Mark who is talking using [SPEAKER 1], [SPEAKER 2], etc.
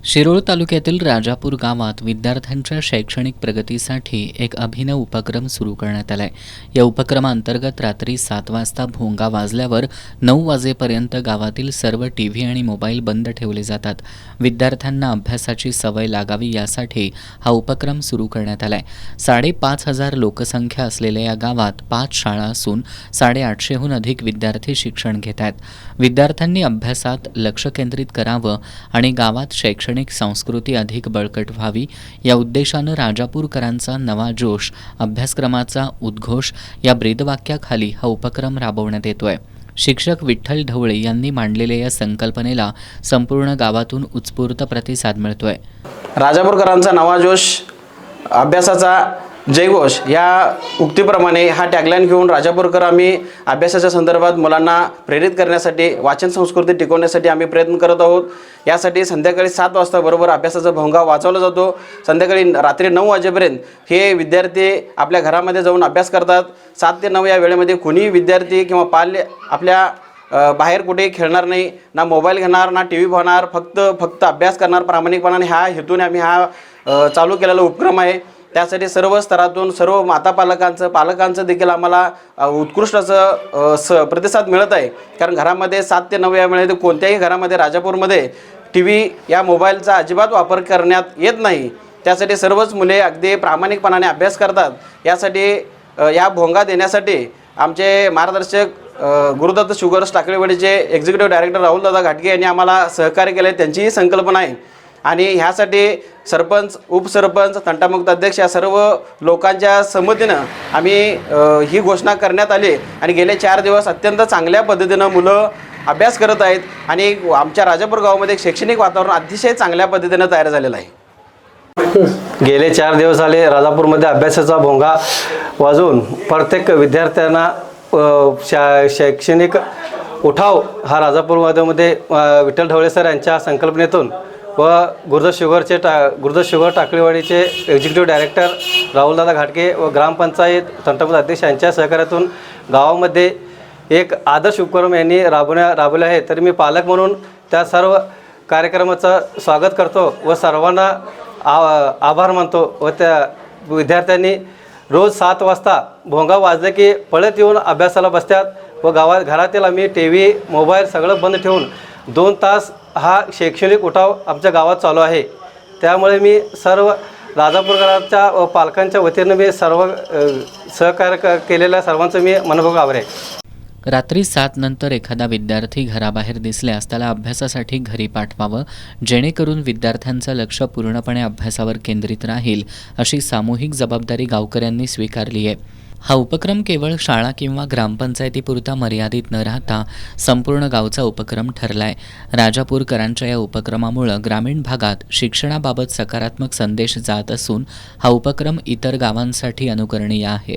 [SPEAKER 1] शिरोळ तालुक्यातील राजापूर गावात विद्यार्थ्यांच्या शैक्षणिक प्रगतीसाठी एक अभिनव उपक्रम सुरू करण्यात आलाय। या उपक्रमांतर्गत रात्री 7 वाजता भोंगा वाजल्यावर 9 वाजेपर्यंत गावातील सर्व टीव्ही आणि मोबाईल बंद ठेवले जातात। विद्यार्थ्यांना अभ्यासाची सवय लागावी यासाठी हा उपक्रम सुरू करण्यात आलाय। 5,500 लोकसंख्या असलेल्या या गावात 5 शाळा असून 850हून अधिक विद्यार्थी शिक्षण घेत आहेत। विद्यार्थ्यांनी अभ्यासात लक्ष केंद्रित करावं आणि गावात शैक्षणिक संस्कृती अधिक बळकट व्हावी या उद्देशानं राजापूरकरांचा नवा जोश, अभ्यासक्रमाचा उद्घोष या ब्रीदवाक्याखाली हा उपक्रम राबवण्यात येतोय। शिक्षक विठ्ठल ढवळे यांनी मांडलेल्या या संकल्पनेला संपूर्ण गावातून उत्स्फूर्त प्रतिसाद मिळतोय।
[SPEAKER 2] राजापूरकरांचा नवा जोश, अभ्यासाचा जयघोष या उक्तीप्रमाणे हा टॅगलाईन घेऊन राजापूरकर आम्ही अभ्यासाच्या संदर्भात मुलांना प्रेरित करण्यासाठी, वाचन संस्कृती टिकवण्यासाठी आम्ही प्रयत्न करत आहोत। यासाठी संध्याकाळी 7 वाजता बरोबर अभ्यासाचा भोंगा वाजवला जातो। संध्याकाळी रात्री 9 वाजेपर्यंत हे विद्यार्थी आपल्या घरामध्ये जाऊन अभ्यास करतात। 7 ते 9 या वेळेमध्ये कोणी विद्यार्थी किंवा पाल्य आपल्या बाहेर कुठे खेळणार नाही, ना मोबाईल घेणार, ना टी व्ही पाहणार, फक्त अभ्यास करणार प्रामाणिकपणाने। ह्या हेतूने आम्ही हा चालू केलेला उपक्रम आहे। त्यासाठी सर्व स्तरातून सर्व माता पालकांचं देखील आम्हाला उत्कृष्ट असं प्रतिसाद मिळत आहे। कारण घरामध्ये 7 ते 9 या वेळेमध्ये कोणत्याही घरामध्ये राजापूरमध्ये टी व्ही या मोबाईलचा अजिबात वापर करण्यात येत नाही। त्यासाठी सर्वच मुले अगदी प्रामाणिकपणाने अभ्यास करतात। यासाठी या भोंगा देण्यासाठी आमचे मार्गदर्शक गुरुदत्त शुगर्स टाकळीवाडीचे एक्झिक्युटिव्ह डायरेक्टर राहुल दादा घाटगे यांनी आम्हाला सहकार्य केले। त्यांचीही संकल्पना आहे आणि ह्यासाठी सरपंच, उपसरपंच, तंटामुक्त अध्यक्ष या सर्व लोकांच्या संमतीनं आम्ही ही घोषणा करण्यात आली आणि गेले 4 दिवस अत्यंत चांगल्या पद्धतीनं मुलं अभ्यास करत आहेत आणि आमच्या राजापूर गावामध्ये शैक्षणिक वातावरण अतिशय चांगल्या पद्धतीनं तयार झालेलं आहे।
[SPEAKER 3] गेले 4 दिवस आले राजापूरमध्ये अभ्यासाचा भोंगा वाजवून प्रत्येक विद्यार्थ्यांना शैक्षणिक उठाव हा राजापूरमध्ये विठ्ठल ढवळे सर यांच्या संकल्पनेतून व गुरुदत्त शुगर टाकळीवाडीचे एक्झिक्युटिव्ह डायरेक्टर राहुलदादा घाटगे व ग्रामपंचायत तंटामुक्त अध्यक्ष यांच्या सहकार्यातून गावामध्ये एक आदर्श उपक्रम यांनी राबवले आहे। तरी मी पालक म्हणून त्या सर्व कार्यक्रमाचं स्वागत करतो व सर्वांना आभार मानतो व त्या विद्यार्थ्यांनी रोज 7 वाजता भोंगा वाजले की पळत येऊन अभ्यासाला बसतात व घरातील आम्ही टी व्ही, मोबाईल सगळं बंद ठेवून 2 तास हा शैक्षणिक उठाव आमच्या गावात चालू आहे। त्यामुळे मी सर्व राजापूरकरांच्या व पालकांच्या वतीनं मी सर्व सहकार्य केलेल्या सर्वांचं मी मनपूर्वक आभारी आहे।
[SPEAKER 1] रात्री 7 नंतर एखादा विद्यार्थी घराबाहेर दिसल्यास त्याला अभ्यासासाठी घरी पाठवावं, जेणेकरून विद्यार्थ्यांचं लक्ष पूर्णपणे अभ्यासावर केंद्रित राहील अशी सामूहिक जबाबदारी गावकऱ्यांनी स्वीकारली आहे। हा उपक्रम केवळ शाळा किंवा ग्रामपंचायतीपुरता मर्यादित न राहता संपूर्ण गावचा उपक्रम ठरलाय। राजापूरकरांच्या या उपक्रमामुळे ग्रामीण भागात शिक्षणाबाबत सकारात्मक संदेश जात असून हा उपक्रम इतर गावांसाठी अनुकरणीय आहे।